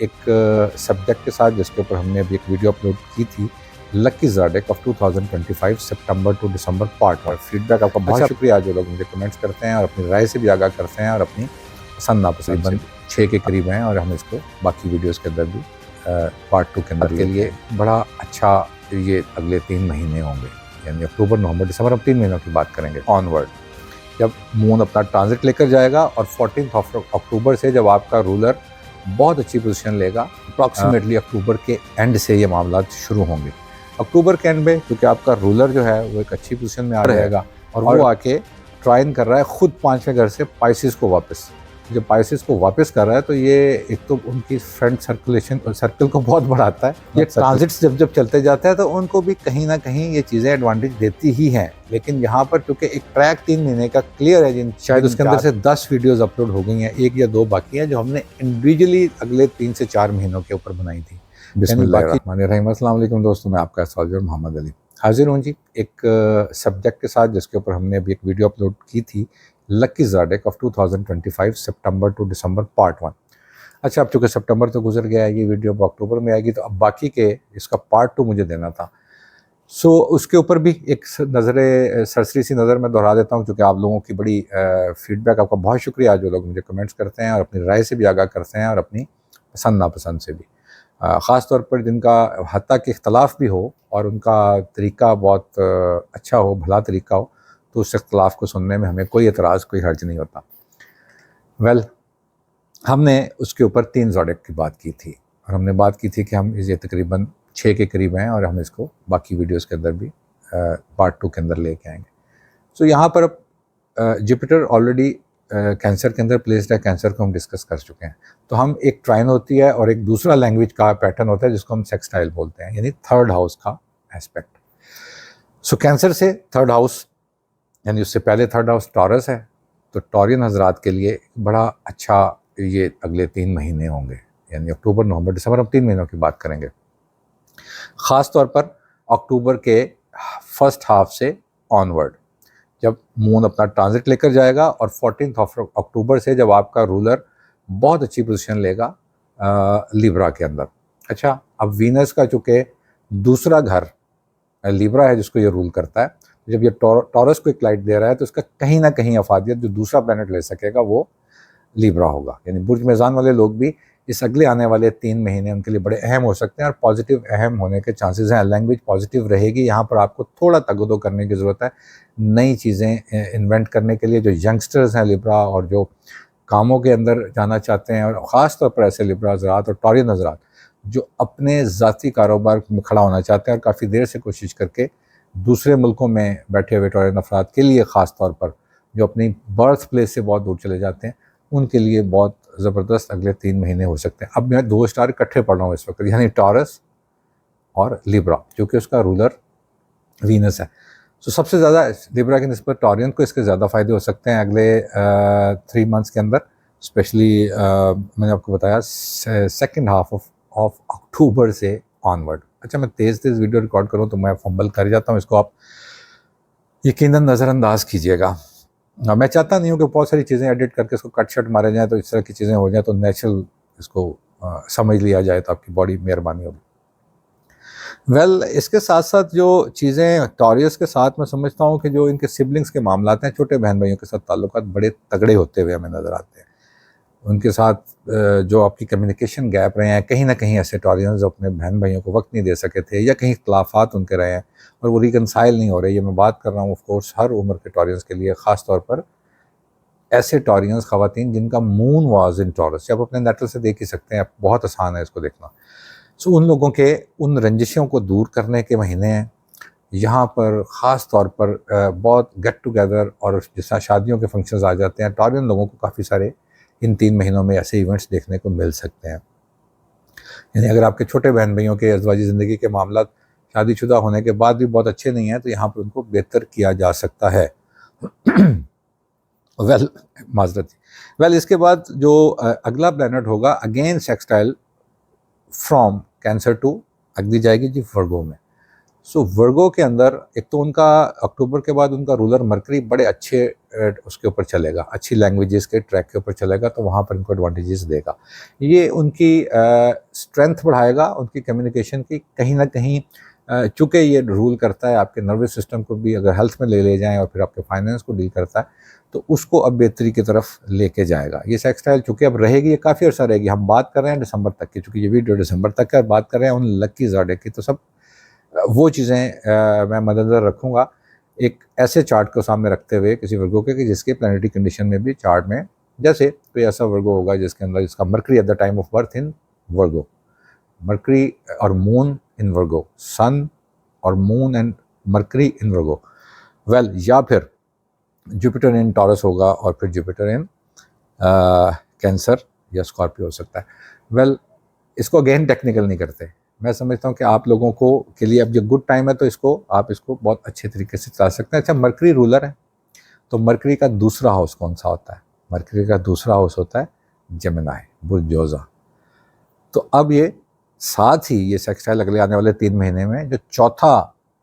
एक सब्जेक्ट के साथ जिसके ऊपर हमने अभी एक वीडियो अपलोड की थी, lucky zodiac of 2025 September to December part. और फीडबैक आपका बहुत शुक्रिया जो लोग मुझे कमेंट्स करते हैं और अपनी राय से भी आगाह करते हैं और अपनी पसंद नापसंद से 6 के करीब हैं और हम इसको बाकी वीडियोस के अंदर भी पार्ट 2 के अंदर के लिए बड़ा अच्छा ये अगले 3 महीने होंगे, यानी अक्टूबर नवंबर दिसंबर, हम 3 महीनों की बात करेंगे ऑनवर्ड, जब मून अपना ट्रांजिट लेकर जाएगा और 14 अक्टूबर से जब आपका रूलर बहुत अच्छी पोजीशन लेगा, अप्रॉक्सीमेटली अक्टूबर के एंड से ये मामला शुरू होंगे। अक्टूबर के एंड में क्योंकि आपका रूलर जो है वो एक अच्छी पोजीशन में आ जाएगा और वो आके ट्राइन कर रहा है खुद 5वें घर से पाइसिस को वापस। जब पाइसिस को वापस कर रहा है तो ये एक तो उनकी फ्रेंड सर्कल को बहुत बढ़ाता है। ये ट्रांजिट्स जब चलते जाते हैं तो उनको भी कहीं ना कहीं ये चीज़ें एडवांटेज देती ही हैं, लेकिन यहाँ पर क्योंकि एक ट्रैक 3 महीने का क्लियर है, जिन शायद उसके अंदर से 10 वीडियोस अपलोड हो गई हैं, 1 या 2 बाकी हैं जो हमने इंडिविजुअली अगले 3 से 4 महीनों के ऊपर बनाई थी। बिस्मिल्लाहिर्रहमानिर्रहीम। अस्सलाम वालेकुम दोस्तों, मैं आपका एस्ट्रोलॉजर मोहम्मद अली हाजिर हूँ जी एक सब्जेक्ट के साथ जिसके ऊपर हमने अभी एक वीडियो अपलोड की थी, lucky zodiac of 2025 September to December part 1। अच्छा, अब चूँकि सितंबर तो गुजर गया है, ये वीडियो अब अक्टूबर में आएगी, तो अब बाकी के इसका पार्ट 2 मुझे देना था। सो उसके ऊपर भी एक सरसरी सी नज़र मैं दोहरा देता हूँ, क्योंकि आप लोगों की बड़ी फीडबैक, आपका बहुत शुक्रिया जो लोग मुझे कमेंट्स करते हैं और अपनी राय से भी आगाह करते हैं और अपनी पसंद नापसंद से भी, ख़ास तौर पर जिनका हत्ता के इख्तलाफ भी हो और उनका तरीका बहुत अच्छा हो, भला तरीका हो, तो उस इख्तलाफ को सुनने में हमें कोई एतराज़, कोई हर्ज नहीं होता। हमने उसके ऊपर 3 ज़ाडेक की बात की थी और हमने बात की थी कि हम ये तकरीबन 6 के करीब हैं और हम इसको बाकी वीडियोस के अंदर भी पार्ट 2 के अंदर लेके आएंगे। सो यहाँ पर अब जुपिटर ऑलरेडी कैंसर के अंदर प्लेस्ड है, कैंसर को हम डिस्कस कर चुके हैं। तो हम एक ट्राइन होती है और एक दूसरा लैंग्वेज का पैटर्न होता है जिसको हम सेक्सटाइल बोलते हैं, यानी 3rd हाउस का एस्पेक्ट। सो कैंसर से 3rd हाउस, यानी उससे पहले 3rd हाउस टॉरस है, तो टॉरियन हजरात के लिए बड़ा अच्छा ये अगले 3 महीने होंगे, यानी अक्टूबर नवंबर दिसंबर, हम 3 महीनों की बात करेंगे। ख़ास तौर पर अक्टूबर के फर्स्ट हाफ से ऑनवर्ड, जब मून अपना ट्रांजिट लेकर जाएगा और 14 अक्टूबर से जब आपका रूलर बहुत अच्छी पोजीशन लेगा लिब्रा के अंदर। अच्छा, अब वीनस का चूँकि दूसरा घर लिब्रा है जिसको ये रूल करता है, जब ये टॉरस को एक लाइट दे रहा है तो उसका कहीं ना कहीं अफादियत जो दूसरा प्लैनेट ले सकेगा वो लिब्रा होगा। यानी बुर्ज मेज़ान वाले लोग भी इस अगले आने वाले 3 महीने उनके लिए बड़े अहम हो सकते हैं और पॉजिटिव अहम होने के चांसेस हैं। लैंग्वेज पॉजिटिव रहेगी, यहाँ पर आपको थोड़ा तगदो करने की ज़रूरत है, नई चीज़ें इन्वेंट करने के लिए। जो यंगस्टर्स हैं लिब्रा और जो कामों के अंदर जाना चाहते हैं, और ख़ास तौर पर ऐसे लिब्रा हज़रात और टॉरियन हज़रात जो अपने ज़ाती कारोबार में खड़ा होना चाहते हैं और काफ़ी देर से कोशिश करके दूसरे मुल्कों में बैठे हुए टॉरियन अफराद के लिए, ख़ास तौर पर जो अपनी बर्थ प्लेस से बहुत दूर चले जाते हैं, उनके लिए बहुत ज़बरदस्त अगले 3 महीने हो सकते हैं। अब मैं 2 स्टार इकट्ठे पढ़ रहा हूँ इस वक्त, यानी टॉरस और लिब्रा, क्योंकि उसका रूलर वीनस है। सो सबसे ज़्यादा लिब्रा की निस्बत टॉरियन को इसके ज़्यादा फ़ायदे हो सकते हैं अगले 3 मंथ्स के अंदर, स्पेशली मैंने आपको बताया 2nd हाफ ऑफ अक्टूबर से ऑनवर्ड। अच्छा, मैं तेज़ वीडियो रिकॉर्ड करूँ तो मैं फंबल कर जाता हूँ, इसको आप यकीनन नज़रअंदाज कीजिएगा। मैं चाहता नहीं हूँ कि बहुत सारी चीज़ें एडिट करके इसको कट शट मारे जाएँ तो इस तरह की चीज़ें हो जाए, तो नेचुरल इसको समझ लिया जाए तो आपकी बड़ी मेहरबानी होगी। इसके साथ साथ जो चीज़ें टॉरियस के साथ मैं समझता हूँ कि जो इनके सिबलिंग्स के मामलात हैं, छोटे बहन भाइयों के साथ ताल्लुकात बड़े तगड़े होते हुए हमें नज़र आते हैं। उनके साथ जो आपकी कम्युनिकेशन गैप रहे हैं, कहीं ना कहीं ऐसे टॉरियंस अपने बहन भाइयों को वक्त नहीं दे सके थे या कहीं इख्तलाफात उनके रहे हैं और वो रिकनसाइल नहीं हो रहे। ये मैं बात कर रहा हूँ ऑफ कोर्स हर उम्र के टॉरियंस के लिए, ख़ास तौर पर ऐसे टॉरियंस ख़वातीन जिनका मून वाज इन टॉरस। आप अपने नेटल से देख ही सकते हैं, बहुत आसान है इसको देखना। सो उन लोगों के उन रंजिशों को दूर करने के महीने हैं यहाँ पर। ख़ास तौर पर बहुत गेट टुगेदर और जैसा शादियों के फंक्शंस आ जाते हैं, टॉरियन लोगों को काफ़ी सारे इन 3 महीनों में ऐसे इवेंट्स देखने को मिल सकते हैं। यानी अगर आपके छोटे बहन भाइयों के अज़वाजी ज़िंदगी के मामला शादीशुदा होने के बाद भी बहुत अच्छे नहीं हैं, तो यहाँ पर उनको बेहतर किया जा सकता है। माजरत इसके बाद जो अगला प्लैनेट होगा, अगेन सेक्सटाइल फ्रॉम कैंसर टू अगली जाएगी जी वर्गो में। सो वर्गो के अंदर एक तो उनका अक्टूबर के बाद उनका रूलर मरकरी बड़े अच्छे उसके ऊपर चलेगा, अच्छी लैंग्वेजेस के ट्रैक के ऊपर चलेगा, तो वहाँ पर इनको एडवांटेजेस देगा। ये उनकी स्ट्रेंथ बढ़ाएगा, उनकी कम्युनिकेशन की कहीं ना कहीं, चूँकि ये रूल करता है आपके नर्वस सिस्टम को भी, अगर हेल्थ में ले जाएँ और फिर आपके फाइनेंस को डील करता है, तो उसको अब बेहतरी की तरफ लेके जाएगा। ये सेक्स स्टाइल चूँकि अब रहेगी, ये काफ़ी अर्सा रहेगी। हम बात कर रहे हैं दिसंबर तक की, चूँकि ये वीडियो दिसंबर तक है, बात कर रहे हैं उन लकी ज़ोडिएक की, तो सब वो चीज़ें मैं मद्देनज़र रखूँगा एक ऐसे चार्ट को सामने रखते हुए किसी वर्गो के, कि जिसके प्लानिटरी कंडीशन में भी चार्ट में, जैसे कोई ऐसा वर्गो होगा जिसके अंदर जिसका mercury at the time of birth in Virgo, mercury और मून इन वर्गो, सन और moon and mercury in Virgo, well, या फिर जुपिटर इन टॉरस होगा और फिर जुपिटर इन कैंसर या स्कॉर्पियो हो सकता है। वेल, इसको अगेन टेक्निकल नहीं करते। मैं समझता हूँ कि आप लोगों को के लिए अब जो गुड टाइम है, तो आप इसको बहुत अच्छे तरीके से चला सकते हैं। अच्छा, मरकरी रूलर है, तो मरकरी का दूसरा हाउस कौन सा होता है? मरकरी का दूसरा हाउस होता है जेमिनी, बुर्ज जोजा। तो अब ये साथ ही ये सेक्सटाइल अगले आने वाले 3 महीने में जो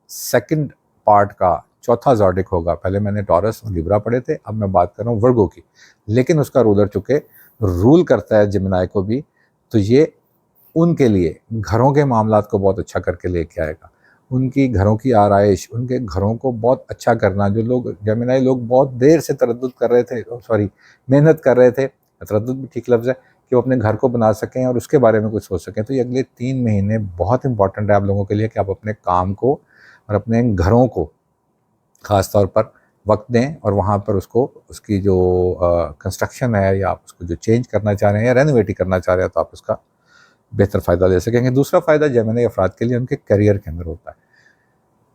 सेकंड पार्ट का चौथा ज़ोडिएक होगा, पहले मैंने टॉरस और लिब्रा पढ़े थे, अब मैं बात कर रहा हूँ वर्गो की, लेकिन उसका रूलर चूँकि रूल करता है जेमिनी को भी, तो ये उनके लिए घरों के मामलात को बहुत अच्छा करके लेके आएगा। उनकी घरों की आराइश, उनके घरों को बहुत अच्छा करना, जो लोग जेमिनी लोग बहुत देर से तरद्दुद कर रहे थे, मेहनत कर रहे थे, तरद्दुद भी ठीक लफ्ज़ है, कि वो अपने घर को बना सकें और उसके बारे में कुछ सोच सकें। तो ये अगले 3 महीने बहुत इंपॉर्टेंट है आप लोगों के लिए, कि आप अपने काम को और अपने घरों को ख़ास तौर पर वक्त दें, और वहाँ पर उसकी जो कंस्ट्रक्शन है, या आप उसको जो चेंज करना चाह रहे हैं या रेनोवेट करना चाह रहे हैं, तो आप उसका बेहतर फ़ायदा ले सकेंगे। दूसरा फ़ायदा जेमिनी अफराद के लिए उनके करियर के अंदर होता है,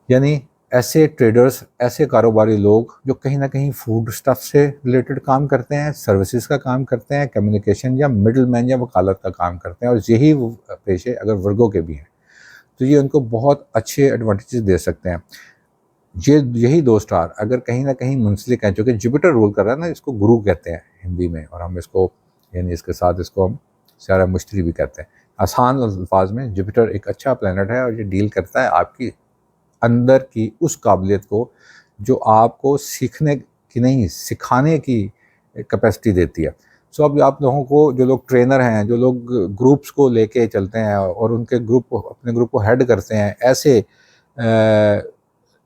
यानी ऐसे ट्रेडर्स, ऐसे कारोबारी लोग जो कहीं ना कहीं फूड स्टफ से रिलेटेड काम करते हैं, सर्विसेज का काम करते हैं, कम्युनिकेशन या मिडल मैन या वकालत का काम करते हैं, और यही पेशे अगर वर्गों के भी हैं, तो ये उनको बहुत अच्छे एडवांटेजेस दे सकते हैं। यही 2 स्टार अगर कहीं ना कहीं मुंसलिक हैं, चूँकि जुपिटर रूल कर रहा है ना, इसको गुरु कहते हैं हिंदी में, और हम इसको यानी इसके साथ इसको हम सारा मुश्तरी भी कहते हैं। आसान अल्फाज में जुपिटर एक अच्छा प्लैनेट है, और ये डील करता है आपकी अंदर की उस काबिलियत को जो आपको सीखने की नहीं, सिखाने की कैपेसिटी देती है। सो अब आप लोगों को, जो लोग ट्रेनर हैं, जो लोग ग्रुप्स को लेके चलते हैं और उनके अपने ग्रुप को हेड करते हैं,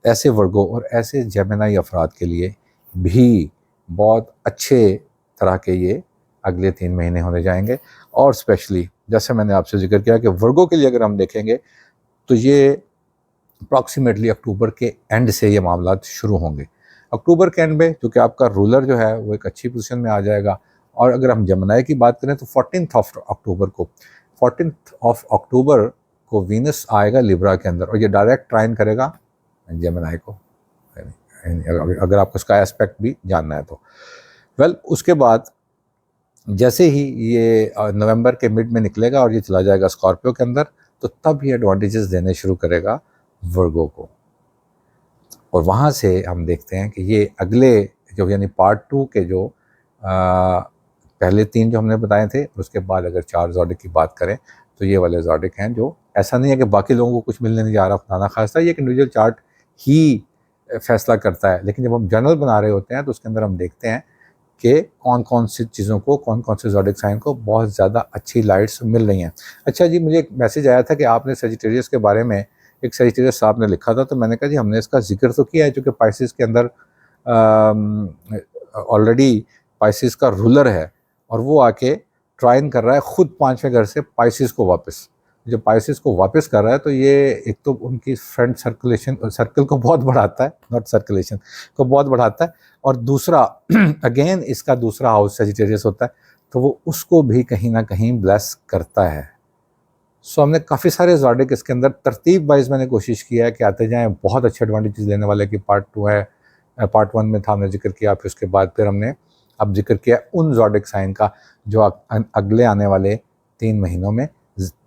ऐसे वर्गों और ऐसे जेमिनी अफराद के लिए भी बहुत अच्छे तरह के ये अगले 3 महीने होने जाएंगे। और स्पेशली जैसे मैंने आपसे जिक्र किया कि वर्गों के लिए अगर हम देखेंगे, तो ये अप्रॉक्सीमेटली अक्टूबर के एंड से ये मामला शुरू होंगे। अक्टूबर के एंड में क्योंकि आपका रूलर जो है वो एक अच्छी पोजीशन में आ जाएगा। और अगर हम जेमिनी की बात करें, तो 14 ऑफ अक्टूबर को वीनस आएगा लिब्रा के अंदर, और ये डायरेक्ट ट्राइन करेगा जेमिनी को, अगर आपको उसका एस्पेक्ट भी जानना है तो। वेल, उसके बाद जैसे ही ये नवंबर के मिड में निकलेगा और ये चला जाएगा स्कॉर्पियो के अंदर, तो तब ये एडवांटेजेस देने शुरू करेगा वर्गो को। और वहाँ से हम देखते हैं कि ये अगले जो यानी पार्ट 2 के जो पहले 3 जो हमने बताए थे, उसके बाद अगर 4 ज़ोडिएक की बात करें, तो ये वाले ज़ोडिएक हैं, जो ऐसा नहीं है कि बाकी लोगों को कुछ मिलने नहीं जा रहा, खुदा ना खास्ता, ये एक इंडिविजुअल चार्ट ही फैसला करता है। लेकिन जब हम जनरल बना रहे होते हैं, तो उसके अंदर हम देखते हैं कि कौन कौन सी चीज़ों को, कौन कौन से ज़ोडिएक साइन को बहुत ज़्यादा अच्छी लाइट्स मिल रही हैं। अच्छा जी, मुझे एक मैसेज आया था कि आपने सजिटेरियस के बारे में, एक सजिटेरियस साहब ने लिखा था, तो मैंने कहा जी हमने इसका जिक्र तो किया है, चूँकि पाइसेस के अंदर ऑलरेडी पाइसेस का रूलर है, और वो आके ट्राइन कर रहा है खुद 5वें घर से पाइसेस को वापस। जब पाइसेस को वापस कर रहा है, तो ये एक तो उनकी फ्रेंड सर्कल को बहुत बढ़ाता है, नॉट सर्कुलेशन को बहुत बढ़ाता है, और दूसरा अगेन इसका दूसरा हाउस सजिटेरियस होता है, तो वो उसको भी कहीं ना कहीं ब्लेस करता है। सो हमने काफ़ी सारे ज़ोडिएक इसके अंदर तरतीब वाइज मैंने कोशिश किया है कि आते जाएँ, बहुत अच्छे एडवांटेजेस देने वाले की पार्ट 2 है, पार्ट 1 में था, हमने जिक्र किया, फिर उसके बाद फिर हमने अब जिक्र किया उन ज़ोडिएक साइन का जो अगले आने वाले 3 महीनों में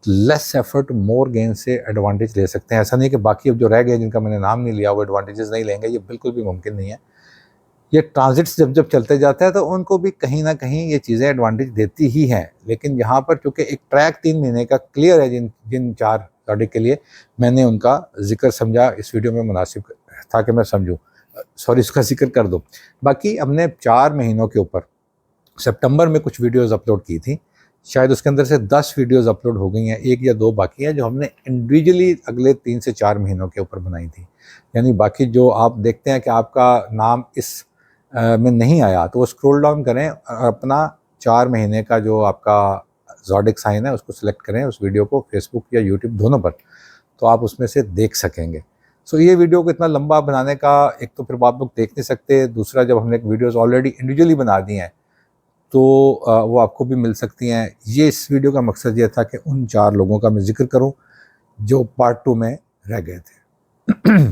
लेस एफर्ट मोर गेन से एडवांटेज ले सकते हैं। ऐसा नहीं कि बाकी अब जो रह गए जिनका मैंने नाम नहीं लिया वो एडवांटेजेस नहीं लेंगे, ये बिल्कुल भी मुमकिन नहीं है। ये ट्रांजिट्स जब जब चलते जाते हैं तो उनको भी कहीं ना कहीं ये चीज़ें एडवांटेज देती ही हैं। लेकिन यहाँ पर चूँकि एक ट्रैक 3 महीने का क्लियर है जिन जिन 4 जॉडिक के लिए, मैंने उनका ज़िक्र समझा इस वीडियो में मुनासिब था कि मैं समझूँ, सॉरी इसका ज़िक्र कर दूँ। बाकी हमने 4 महीनों के ऊपर सितंबर में कुछ वीडियोज़ अपलोड की थी, शायद उसके अंदर से 10 वीडियोज़ अपलोड हो गई हैं, 1 या 2 बाकी हैं जो हमने इंडिविजुअली अगले 3 से 4 महीनों के ऊपर बनाई थी। यानी बाकी जो आप देखते हैं कि आपका नाम इस में नहीं आया, तो वो स्क्रॉल डाउन करें और अपना 4 महीने का जो आपका ज़ोडिक साइन है उसको सिलेक्ट करें, उस वीडियो को फेसबुक या यूट्यूब दोनों पर, तो आप उसमें से देख सकेंगे। सो ये वीडियो को इतना लंबा बनाने का, एक तो फिर आप लोग देख नहीं सकते, दूसरा जब हमने वीडियोज़ ऑलरेडी इंडिविजुअली बना दी हैं तो वो आपको भी मिल सकती हैं। ये इस वीडियो का मकसद ये था कि उन 4 लोगों का मैं ज़िक्र करूं जो पार्ट 2 में रह गए थे।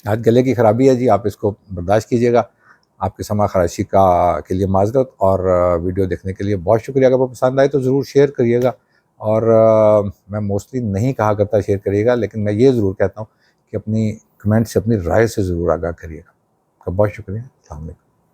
आज गले की ख़राबी है जी, आप इसको बर्दाश्त कीजिएगा। आपकी समा खराशी का के लिए माज़रत, और वीडियो देखने के लिए बहुत शुक्रिया। अगर आपको पसंद आए तो ज़रूर शेयर करिएगा, और मैं मोस्टली नहीं कहा करता शेयर करिएगा, लेकिन मैं ये ज़रूर कहता हूँ कि अपनी कमेंट से, अपनी राय से ज़रूर आगाह करिएगा। आपका बहुत शुक्रिया। अस्सलाम वालेकुम।